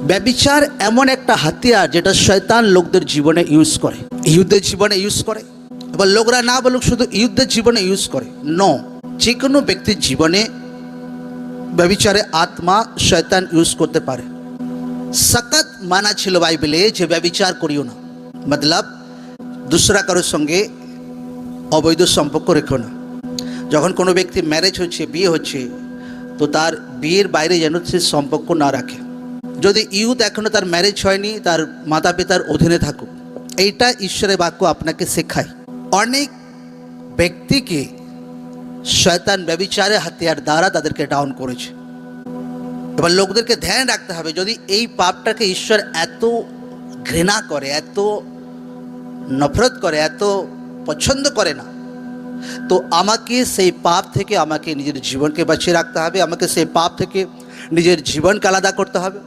ব্যভিচার এমন একটা হাতিয়ার যেটা শয়তান লোকদের জীবনে ইউজ করে, ইহুদের জীবনে ইউজ করে। এবার লোকরা না বলুক শুধু ইহুদের জীবনে ইউজ করে, নো, যে কোনো ব্যক্তির জীবনে ব্যভিচারে আত্মা শয়তান ইউজ করতে পারে। সখত মানা ছিল বাইবেলে যে ব্যভিচার করিও না, মতলব দুসরা কারোর সঙ্গে অবৈধ সম্পর্ক রেখো না। যখন কোনো ব্যক্তি ম্যারেজ হচ্ছে, বিয়ে হচ্ছে, তো তার বিয়ের বাইরে যেন সে সম্পর্ক না রাখে। যদি ইউথ এখনও তার ম্যারেজ হয়নি, তার মাতা পিতার অধীনে থাকুক, এইটা ঈশ্বরের বাক্য আপনাকে শেখায়। অনেক ব্যক্তিকে শয়তান ব্যভিচারের হাতিয়ার দ্বারা তাদেরকে ডাউন করেছে। এবার লোকদেরকে ধ্যান রাখতে হবে, যদি এই পাপটাকে ঈশ্বর এত ঘৃণা করে, এত নফরত করে, এত পছন্দ করে না, তো আমাকে সেই পাপ থেকে আমাকে নিজের জীবনকে বাঁচিয়ে রাখতে হবে, আমাকে সেই পাপ থেকে নিজের জীবনকে আলাদা করতে হবে।